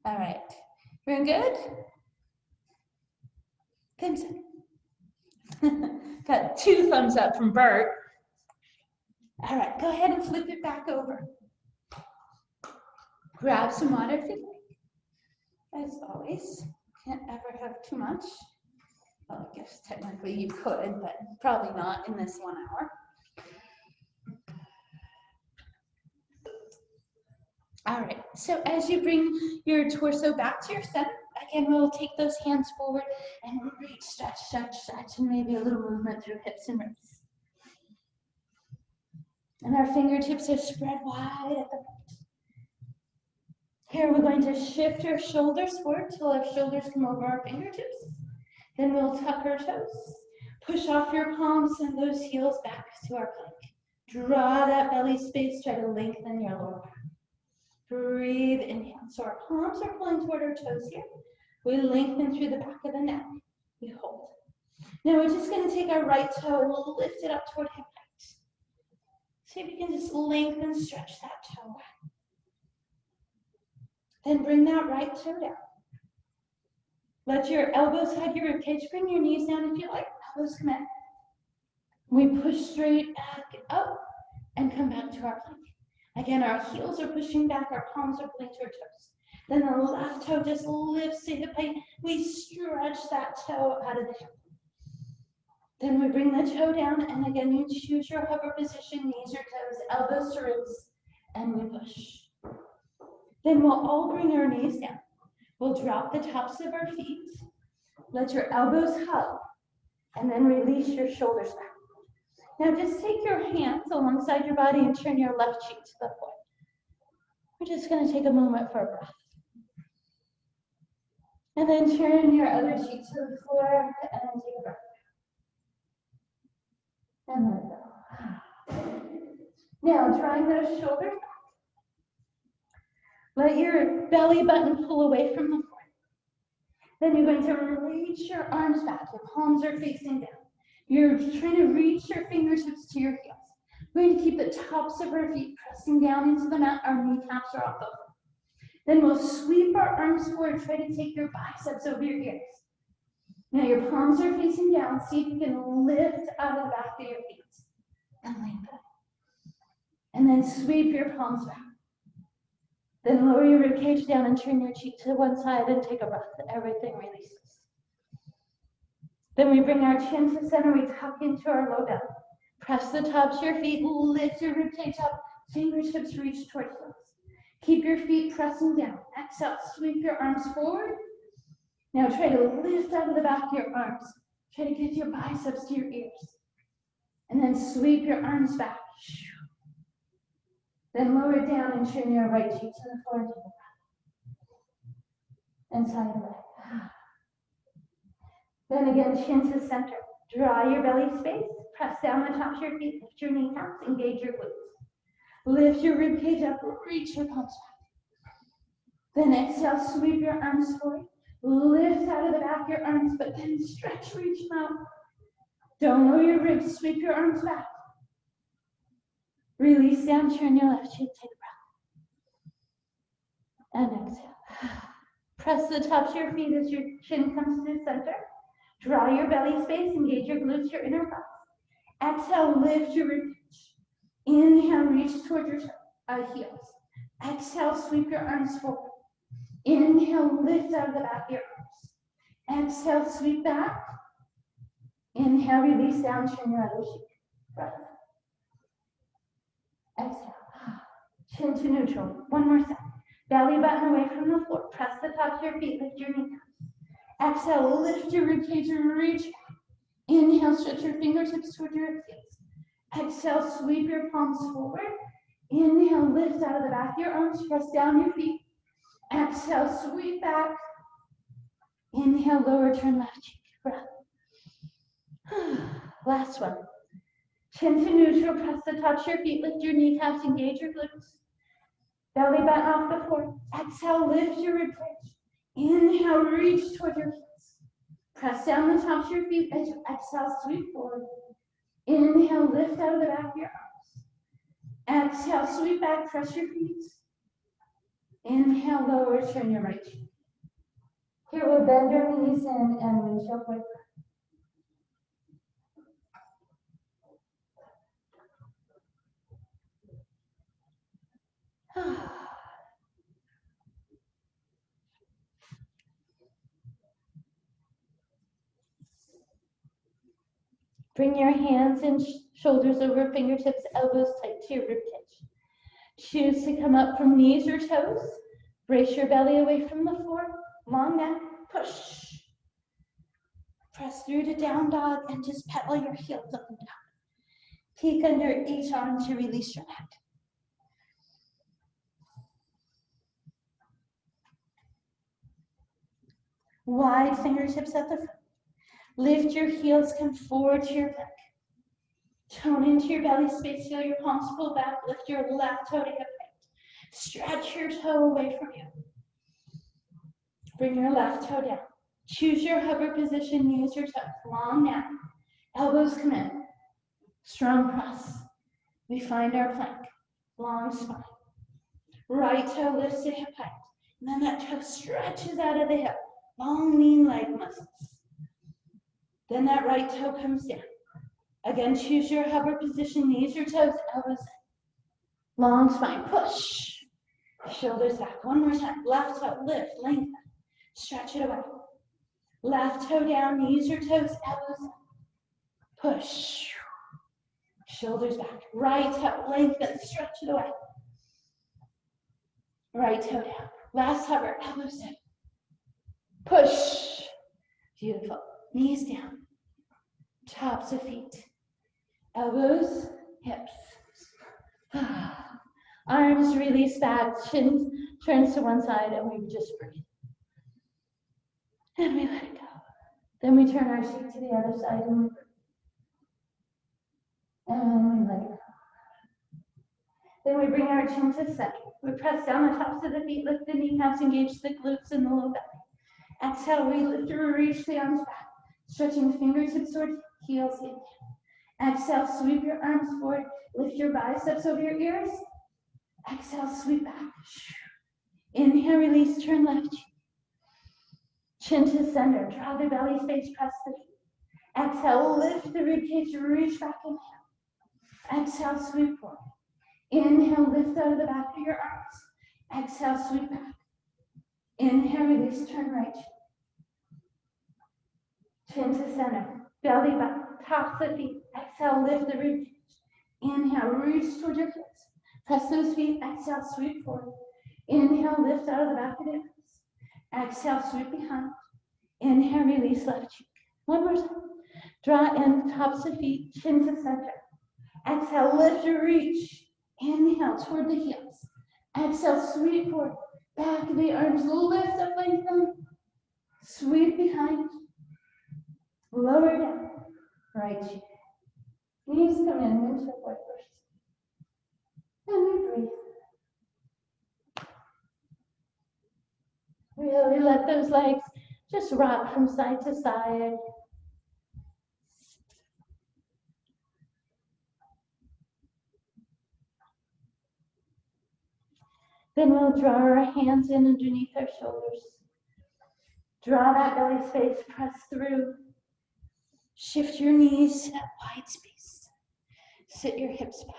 All right. Doing good? Thumbs up. Got 2 thumbs up from Bert. All right, go ahead and flip it back over. Grab some water if you'd like. As always, can't ever have too much. Well, I guess technically you could, but probably not in this 1 hour. All right, so as you bring your torso back to your center, again, we'll take those hands forward and reach, stretch, stretch, stretch, and maybe a little movement through hips and wrists. And our fingertips are spread wide at the front. Here we're going to shift our shoulders forward till our shoulders come over our fingertips. Then we'll tuck our toes. Push off your palms, send those heels back to our plank. Draw that belly space, try to lengthen your lower back. Breathe, inhale. So our palms are pulling toward our toes here. We lengthen through the back of the neck. We hold. Now we're just going to take our right toe and we'll lift it up toward hip height. See if you can just lengthen, stretch that toe. Then bring that right toe down. Let your elbows hug your ribcage. Bring your knees down if you like. Elbows come in. We push straight back up and come back to our plank. Again, our heels are pushing back, our palms are pulling to our toes. Then the left toe just lifts to hip height. We stretch that toe out of the hip. Then we bring the toe down, and again, you choose your hover position, knees or toes, elbows to ribs, and we push. Then we'll all bring our knees down. We'll drop the tops of our feet. Let your elbows hug, and then release your shoulders back. Now just take your hands alongside your body and turn your left cheek to the floor. We're just going to take a moment for a breath. And then turn your other cheek to the floor and then take a breath. And let go. Now drawing those shoulders back. Let your belly button pull away from the floor. Then you're going to reach your arms back. Your palms are facing down. You're trying to reach your fingertips to your heels. We're going to keep the tops of our feet pressing down into the mat. Our kneecaps are off the floor. Then we'll sweep our arms forward. Try to take your biceps over your ears. Now your palms are facing down. See if you can lift out of the back of your feet. And lengthen. And then sweep your palms back. Then lower your ribcage down and turn your cheek to one side and take a breath. Everything releases. Then we bring our chin to center, we tuck into our low belly. Press the tops of your feet, lift your ribcage up, fingertips reach toward heels. Keep your feet pressing down. Exhale, sweep your arms forward. Now try to lift out of the back of your arms. Try to get your biceps to your ears. And then sweep your arms back. Then lower it down and turn your right cheek to the floor. And side and back. Then again, chin to center. Draw your belly space. Press down the tops of your feet. Lift your kneecaps. Engage your glutes. Lift your ribcage up. Reach your palms back. Then exhale. Sweep your arms forward. Lift out of the back of your arms, but then stretch, reach them out. Don't lower your ribs. Sweep your arms back. Release down. Turn your left cheek. Take a breath. And exhale. Press the tops of your feet as your chin comes to the center. Draw your belly space, engage your glutes, your inner thighs. Exhale, lift your ribcage. Inhale, reach toward your heels. Exhale, sweep your arms forward. Inhale, lift out of the back of your arms. Exhale, sweep back. Inhale, release down, turn your other cheek. Breath. Exhale. Chin to neutral. One more time. Belly button away from the floor. Press the tops of your feet, lift your kneecaps. Exhale, lift your ribcage and reach back. Inhale, stretch your fingertips toward your heels. Exhale, sweep your palms forward. Inhale, lift out of the back of your arms, press down your feet. Exhale, sweep back. Inhale, lower, turn left cheek. Breath. Last one. Chin to neutral, press the tops of your feet, lift your kneecaps, engage your glutes. Belly button off the floor. Exhale, lift your ribcage. Inhale, reach toward your heels. Press down the tops of your feet as you exhale, sweep forward. Inhale, lift out of the back of your arms. Exhale, sweep back, press your feet. Inhale, lower, turn your right cheek. Here we'll bend your knees in and windshield like that. Bring your hands and shoulders over fingertips, elbows tight to your ribcage. Choose to come up from knees or toes. Brace your belly away from the floor. Long neck, push. Press through to down dog and just pedal your heels up and down. Peek under each arm to release your neck. Wide fingertips at the front. Lift your heels, come forward to your back. Tone into your belly space, feel your palms pull back, lift your left toe to hip height. Stretch your toe away from you. Bring your left toe down. Choose your hover position, use your toes. Long neck, elbows come in. Strong press. We find our plank. Long spine. Right toe lifts to hip height. And then that toe stretches out of the hip. Long lean leg muscles. Then that right toe comes down. Again, choose your hover position, knees or toes, elbows in. Long spine, push. Shoulders back. One more time. Left toe, lift, lengthen. Stretch it away. Left toe down, knees or toes, elbows in. Push. Shoulders back. Right toe, lengthen, stretch it away. Right toe down. Last hover, elbows in. Push. Beautiful. Knees down. Tops of feet. Elbows, hips. Arms release back, chin turns to one side, and we just breathe. And we let it go. Then we turn our seat to the other side and we breathe. And we let it go. Then we bring our chin to center. We press down the tops of the feet, lift the kneecaps, engage the glutes and the low belly. Exhale, we lift or reach the arms back, stretching the fingertips towards heels in. Exhale, sweep your arms forward, lift your biceps over your ears. Exhale, sweep back. Inhale, release, turn left cheek. Chin to center, draw the belly space, press the feet. Exhale, lift the ribcage, reach back, inhale. Exhale, sweep forward. Inhale, lift out of the back of your arms. Exhale, sweep back. Inhale, release, turn right cheek. Chin to center, belly back, tops of feet. Exhale, lift the ribcage. Inhale, reach towards your hips. Press those feet. Exhale, sweep forward. Inhale, lift out of the back of the arms. Exhale, sweep behind. Inhale, release left cheek. One more time. Draw in, tops of feet, chin to center. Exhale, lift or reach. Inhale, toward the heels. Exhale, sweep forward. Back of the arms, lift up, lengthen. Sweep behind. Lower down. Right cheek. Knees come in, into forward first. And we breathe. Really let those legs just rock from side to side. Then we'll draw our hands in underneath our shoulders. Draw that belly space, press through. Shift your knees to that wide space. Sit your hips back.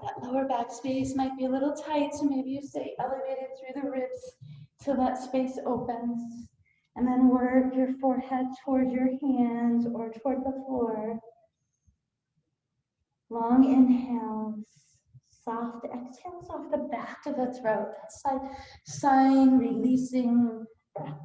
That lower back space might be a little tight, so maybe you stay elevated through the ribs till that space opens. And then work your forehead toward your hands or toward the floor. Long inhales, soft exhales off the back of the throat. That's like sighing, releasing breath.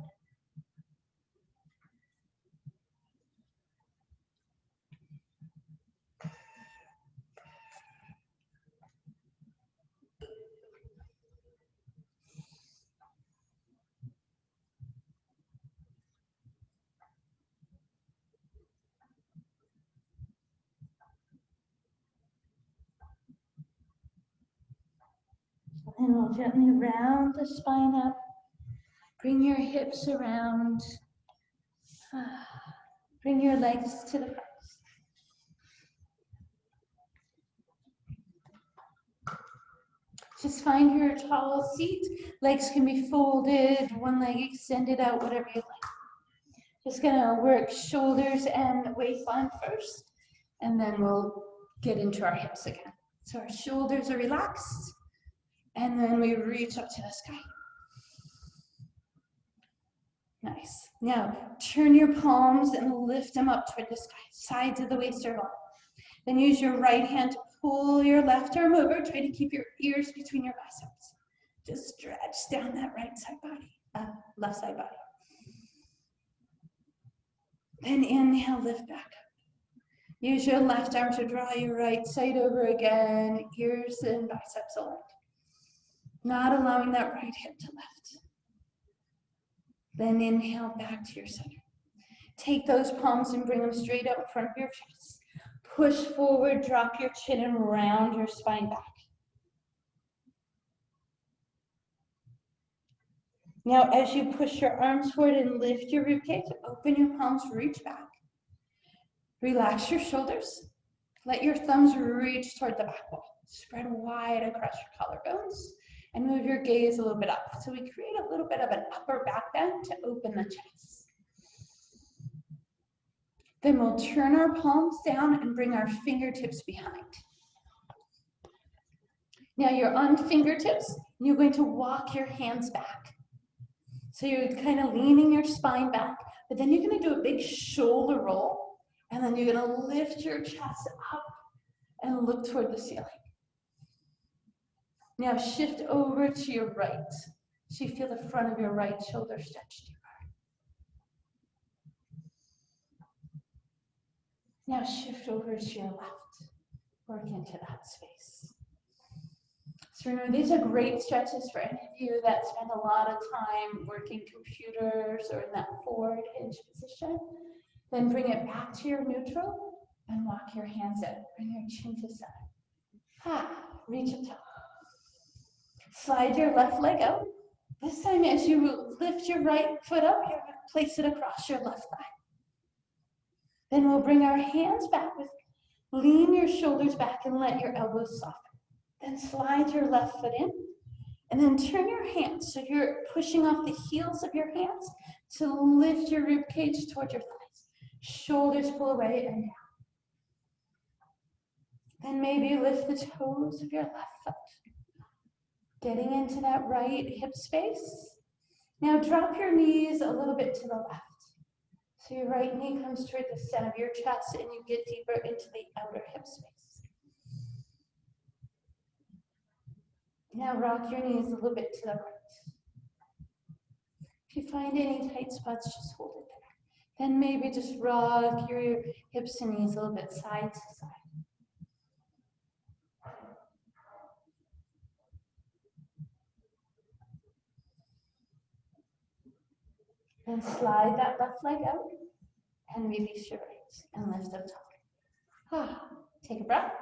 And we'll gently round the spine up. Bring your hips around. Bring your legs to the front. Just find your tall seat. Legs can be folded, one leg extended out, whatever you like. Just gonna work shoulders and waistline first, and then we'll get into our hips again. So our shoulders are relaxed, and then we reach up to the sky. Nice. Now, turn your palms and lift them up toward the sky. Sides of the waist are long. Then use your right hand to pull your left arm over. Try to keep your ears between your biceps. Just stretch down that right side body, left side body. Then inhale, lift back up. Use your left arm to draw your right side over again, ears and biceps aligned. Not allowing that right hip to lift. Then inhale back to your center. Take those palms and bring them straight up in front of your chest. Push forward, drop your chin and round your spine back. Now, as you push your arms forward and lift your ribcage, open your palms, reach back. Relax your shoulders. Let your thumbs reach toward the back wall. Spread wide across your collarbones and move your gaze a little bit up. So we create a little bit of an upper back bend to open the chest. Then we'll turn our palms down and bring our fingertips behind. Now you're on fingertips, and you're going to walk your hands back. So you're kind of leaning your spine back, but then you're going to do a big shoulder roll, and then you're going to lift your chest up and look toward the ceiling. Now shift over to your right. So you feel the front of your right shoulder stretch deeper. Now shift over to your left. Work into that space. So remember, these are great stretches for any of you that spend a lot of time working computers or in that forward hinge position. Then bring it back to your neutral and walk your hands in. Bring your chin to center. Reach up top. Slide your left leg out. This time as you lift your right foot up, you're going to place it across your left thigh. Then we'll bring our hands back. Lean your shoulders back and let your elbows soften. Then slide your left foot in. And then turn your hands so you're pushing off the heels of your hands to lift your rib cage toward your thighs. Shoulders pull away and down. Then maybe lift the toes of your left foot. Getting into that right hip space. Now drop your knees a little bit to the left. So your right knee comes toward the center of your chest and you get deeper into the outer hip space. Now rock your knees a little bit to the right. If you find any tight spots, just hold it there. Then maybe just rock your hips and knees a little bit side to side. Then slide that left leg out and release your right and lift up top. Take a breath.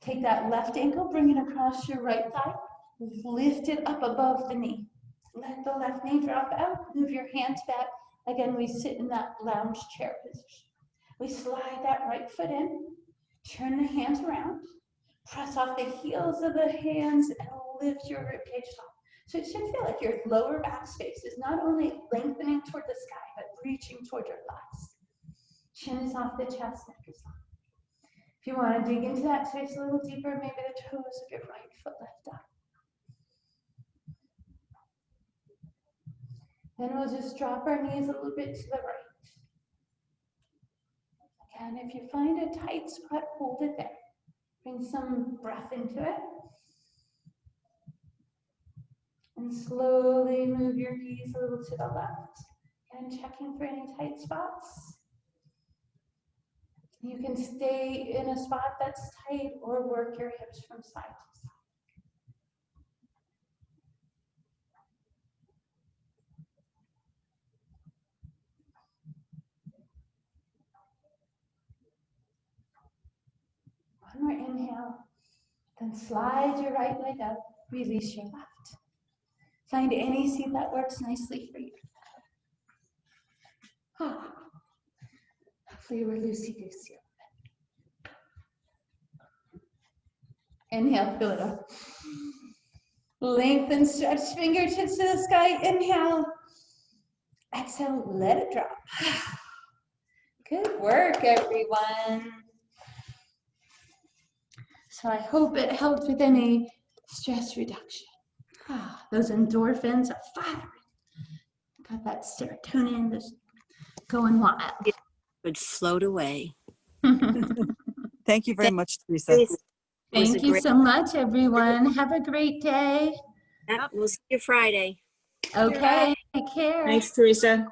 Take that left ankle, bring it across your right thigh. Lift it up above the knee. Let the left knee drop out. Move your hands back. Again, we sit in that lounge chair position. We slide that right foot in. Turn the hands around. Press off the heels of the hands and lift your ribcage up. So it should feel like your lower back space is not only lengthening toward the sky, but reaching toward your thighs. Chin is off the chest, neck is on. If you want to dig into that space a little deeper, maybe the toes of your right foot lift up. Then we'll just drop our knees a little bit to the right. Again, if you find a tight spot, hold it there. Bring some breath into it. And slowly move your knees a little to the left. And checking for any tight spots. You can stay in a spot that's tight or work your hips from side to side. One more inhale. Then slide your right leg up. Release your left. Find any seat that works nicely for you. Hopefully we're loosey-goosey. Inhale, fill it up. Lengthen, stretch fingertips to the sky. Inhale. Exhale, let it drop. Good work, everyone. So I hope it helped with any stress reduction. Those endorphins are firing. Got that serotonin just going wild. It would float away. Thank you very much, Teresa. Thank you so much, everyone. Have a great day. Yep, we'll see you Friday. Okay, take care. Thanks, Teresa.